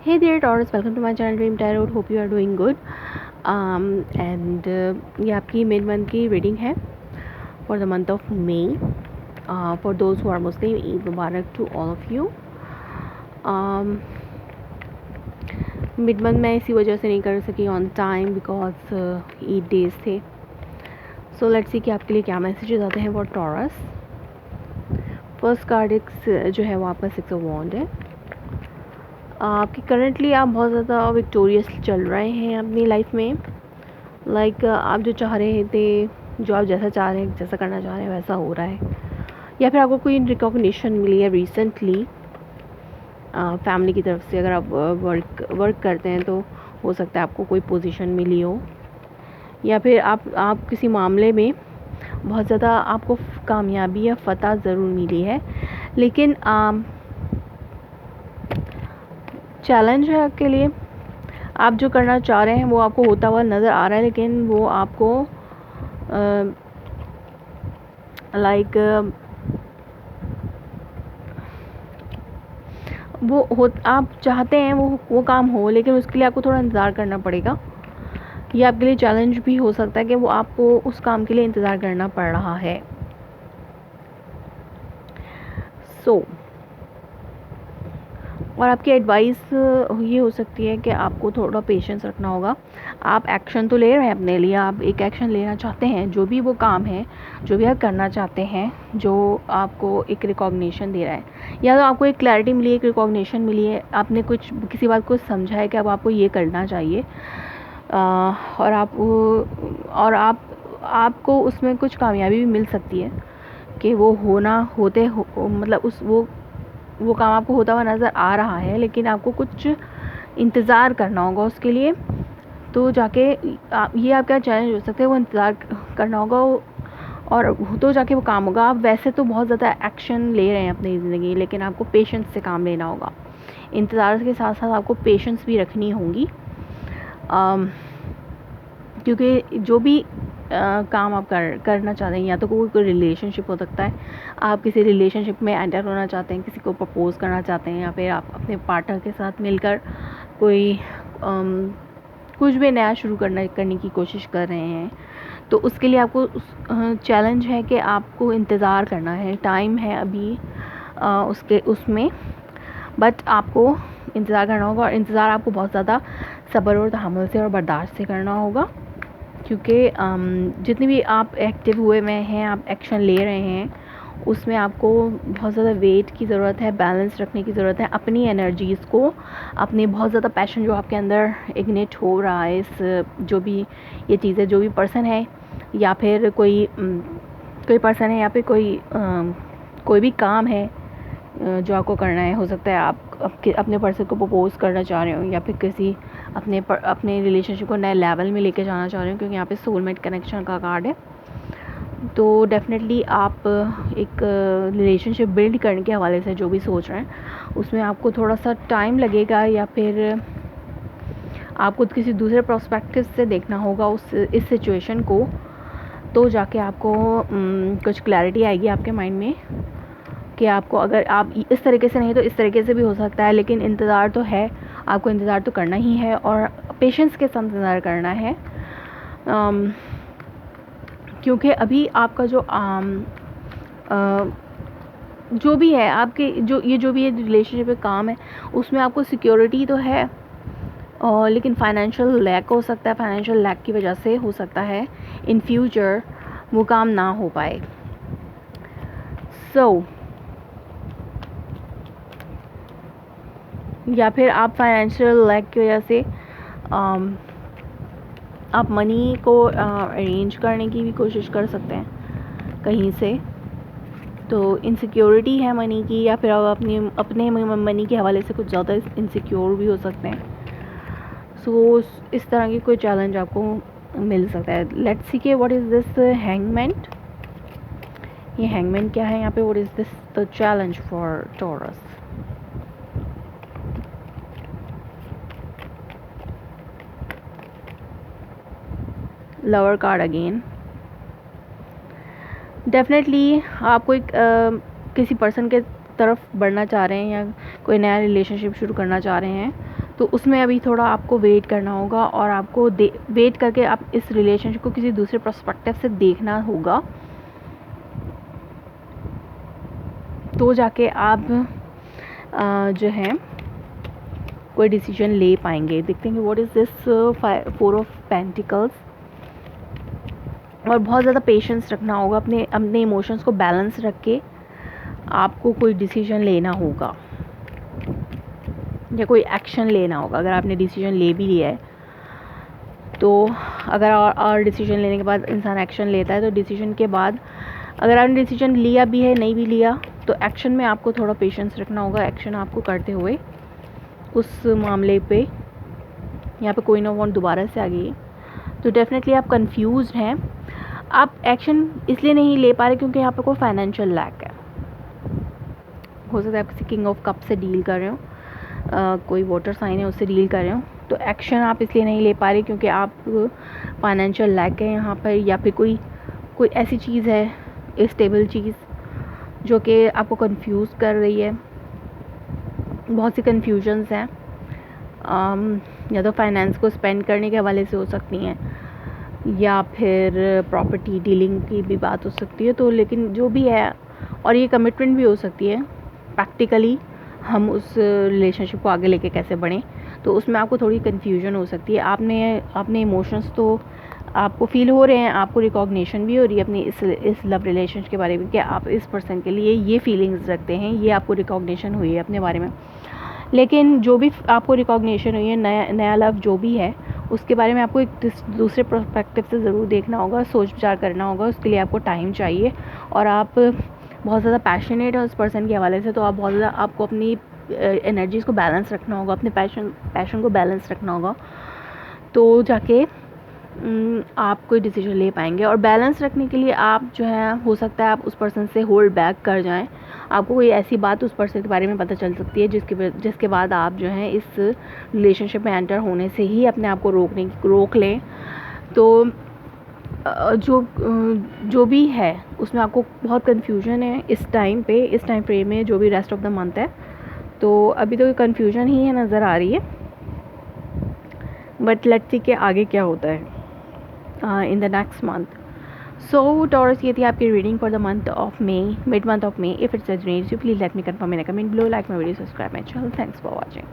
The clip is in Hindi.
Hey there, Taurus. Welcome to my channel Dream Tarot. Hope you are doing good. And ये आपकी मिड मंथ की रीडिंग है for the month of May. For those who are Muslim, Eid Mubarak to all of you. Mid month मैं इसी वजह से नहीं कर सकी on time because Eid days थे. सो लेट्स सी कि आपके लिए क्या मैसेजेस आते हैं फॉर टॉरस. फर्स्ट कार्ड जो है वो आपका 6 ऑफ वॉन्ड है. आपकी करंटली आप बहुत ज़्यादा विक्टोरियस चल रहे हैं अपनी लाइफ में. लाइक आप जो चाह रहे थे, जो आप जैसा चाह रहे हैं, जैसा करना चाह रहे हैं वैसा हो रहा है. या फिर आपको कोई रिकॉग्निशन मिली है रिसेंटली फैमिली की तरफ से. अगर आप वर्क करते हैं तो हो सकता है आपको कोई पोजीशन मिली हो. या फिर आप किसी मामले में बहुत ज़्यादा आपको कामयाबी या फ़तह ज़रूर मिली है, लेकिन चैलेंज है आपके लिए. आप जो करना चाह रहे हैं वो आपको होता हुआ नज़र आ रहा है, लेकिन वो आपको आप चाहते हैं वो काम हो, लेकिन उसके लिए आपको थोड़ा इंतज़ार करना पड़ेगा. ये आपके लिए चैलेंज भी हो सकता है कि वो आपको उस काम के लिए इंतज़ार करना पड़ रहा है. और आपकी एडवाइस ये हो सकती है कि आपको थोड़ा पेशेंस रखना होगा. आप एक्शन तो ले रहे हैं अपने लिए, आप एक एक्शन लेना चाहते हैं, जो भी वो काम है, जो भी आप करना चाहते हैं, जो आपको एक रिकॉग्निशन दे रहा है, या तो आपको एक क्लैरिटी मिली है, एक रिकॉग्निशन मिली है, आपने किसी बात को समझा है कि अब आपको ये करना चाहिए. और आपको उसमें कुछ कामयाबी भी मिल सकती है कि वो मतलब वो काम आपको होता हुआ नज़र आ रहा है, लेकिन आपको कुछ इंतज़ार करना होगा उसके लिए. तो जाके ये आपका चैलेंज हो सकता है, वो इंतज़ार करना होगा और तो जाके वो काम होगा. आप वैसे तो बहुत ज़्यादा एक्शन ले रहे हैं अपनी ज़िंदगी, लेकिन आपको पेशेंस से काम लेना होगा. इंतज़ार के साथ साथ आपको पेशेंस भी रखनी होगी, क्योंकि जो भी काम आप करना चाहते हैं, या तो कोई रिलेशनशिप हो सकता है, आप किसी रिलेशनशिप में एंटर होना चाहते हैं, किसी को प्रपोज़ करना चाहते हैं, या फिर आप अपने पार्टनर के साथ मिलकर कोई कुछ भी नया शुरू करने की कोशिश कर रहे हैं. तो उसके लिए आपको चैलेंज है कि आपको इंतज़ार करना है. टाइम है अभी उसमें, बट आपको इंतज़ार करना होगा. और इंतज़ार आपको बहुत ज़्यादा सब्र और तहम्मुल से और बर्दाश्त से करना होगा, क्योंकि जितनी भी आप एक्टिव हुए में हैं, आप एक्शन ले रहे हैं, उसमें आपको बहुत ज़्यादा वेट की ज़रूरत है, बैलेंस रखने की ज़रूरत है. अपनी एनर्जीज़ को, अपने बहुत ज़्यादा पैशन जो आपके अंदर इग्निट हो रहा है, जो भी ये चीज़ें, जो भी पर्सन है, या फिर कोई पर्सन है, या फिर कोई भी काम है जो आपको करना है. हो सकता है आप अपने पर्सन को प्रपोज़ करना चाह रहे हो, या फिर किसी अपने रिलेशनशिप को नए लेवल में लेके जाना चाह रहे हो, क्योंकि यहाँ पे सोलमेट कनेक्शन का कार्ड है. तो डेफिनेटली आप एक रिलेशनशिप बिल्ड करने के हवाले से जो भी सोच रहे हैं, उसमें आपको थोड़ा सा टाइम लगेगा, या फिर आपको किसी दूसरे पर्सपेक्टिव से देखना होगा इस सिचुएशन को. तो जाके आपको कुछ क्लैरिटी आएगी आपके माइंड में कि आपको, अगर आप इस तरीके से नहीं तो इस तरीके से भी हो सकता है. लेकिन इंतज़ार तो है, आपको इंतज़ार तो करना ही है, और पेशेंस के साथ इंतज़ार करना है. क्योंकि अभी आपका जो भी है, आपके जो भी रिलेशनशिप में काम है, उसमें आपको सिक्योरिटी तो है, लेकिन फाइनेंशियल लैक हो सकता है. फाइनेंशियल लैक की वजह से हो सकता है इन फ्यूचर वो काम ना हो पाए. या फिर आप फाइनेंशियल लैक की वजह से आप मनी को अरेंज करने की भी कोशिश कर सकते हैं कहीं से. तो इनसिक्योरिटी है मनी की, या फिर आप अपने मनी के हवाले से कुछ ज़्यादा इनसिक्योर भी हो सकते हैं. सो इस तरह की कोई चैलेंज आपको मिल सकता है. लेट्स सी के व्हाट इज़ दिस हैंगमैन. ये हैंगमैन क्या है यहाँ पे? What is this the challenge for taurus. Lover card again. Definitely आप कोई किसी पर्सन के तरफ बढ़ना चाह रहे हैं, या कोई नया रिलेशनशिप शुरू करना चाह रहे हैं, तो उसमें अभी थोड़ा आपको वेट करना होगा और आपको वेट करके आप इस रिलेशनशिप को किसी दूसरे पर्सपेक्टिव से देखना होगा, तो जाके आप जो है कोई डिसीजन ले पाएंगे। देखते हैं कि what is this 4 of pentacles. और बहुत ज़्यादा पेशेंस रखना होगा, अपने इमोशंस को बैलेंस रख के आपको कोई डिसीजन लेना होगा या कोई एक्शन लेना होगा। अगर आपने डिसीजन ले भी लिया है तो अगर और डिसीजन लेने के बाद इंसान एक्शन लेता है, तो डिसीजन के बाद अगर आपने डिसीजन लिया भी है नहीं भी लिया, तो एक्शन में आपको थोड़ा पेशेंस रखना होगा। एक्शन आपको करते हुए उस मामले पे यहाँ पे कोई ना वांट दोबारा से आ गई, तो डेफिनेटली आप कंफ्यूज हैं। आप एक्शन इसलिए नहीं ले पा रहे क्योंकि यहाँ पे कोई फाइनेंशियल लैक है। हो सकता है आप किसी किंग ऑफ कप से डील कर रहे हो, कोई वाटर साइन है उससे डील कर रहे हो, तो एक्शन आप इसलिए नहीं ले पा रहे क्योंकि आप फाइनेंशियल लैक है यहाँ पर, या फिर कोई ऐसी चीज़ है, स्टेबल चीज़ जो कि आपको कंफ्यूज कर रही है। बहुत सी कन्फ्यूजन्स हैं, या तो फाइनेंस को स्पेंड करने के हवाले से हो सकती हैं, या फिर प्रॉपर्टी डीलिंग की भी बात हो सकती है। तो लेकिन जो भी है, और ये कमिटमेंट भी हो सकती है, प्रैक्टिकली हम उस रिलेशनशिप को आगे लेके कैसे बढ़ें, तो उसमें आपको थोड़ी कन्फ्यूजन हो सकती है। आपने इमोशंस तो आपको फील हो रहे हैं, आपको रिकॉग्निशन भी हो रही है अपनी इस लव रिलेशनशिप के बारे में कि आप इस पर्सन के लिए ये फीलिंग्स रखते हैं, ये आपको रिकॉग्निशन हुई है अपने बारे में। लेकिन जो भी आपको रिकॉग्निशन हुई है, नया लव जो भी है, उसके बारे में आपको एक दूसरे पर्सपेक्टिव से ज़रूर देखना होगा, सोच विचार करना होगा। उसके लिए आपको टाइम चाहिए, और आप बहुत ज़्यादा पैशनेट है उस पर्सन के हवाले से, तो आप बहुत ज़्यादा आपको अपनी एनर्जीज़ को बैलेंस रखना होगा, अपने पैशन को बैलेंस रखना होगा, तो जाके आप कोई डिसीजन ले पाएंगे। और बैलेंस रखने के लिए आप जो है, हो सकता है आप उस पर्सन से होल्ड बैक कर जाएं। आपको कोई ऐसी बात उस पर्सन के बारे में पता चल सकती है जिसके बाद आप जो है इस रिलेशनशिप में एंटर होने से ही अपने आप को रोक लें। तो जो भी है उसमें आपको बहुत कन्फ्यूजन है इस टाइम फ्रेम में, जो भी रेस्ट ऑफ द मंथ है। तो अभी तो कन्फ्यूजन ही है, नज़र आ रही है, बट लेट्स सी कि आगे क्या होता है in the next month. So taurus, ये थी आपकी reading for the month of May, mid month of May. If it's resonates you please let me confirm in a comment below, like my video, subscribe my channel. Thanks for watching.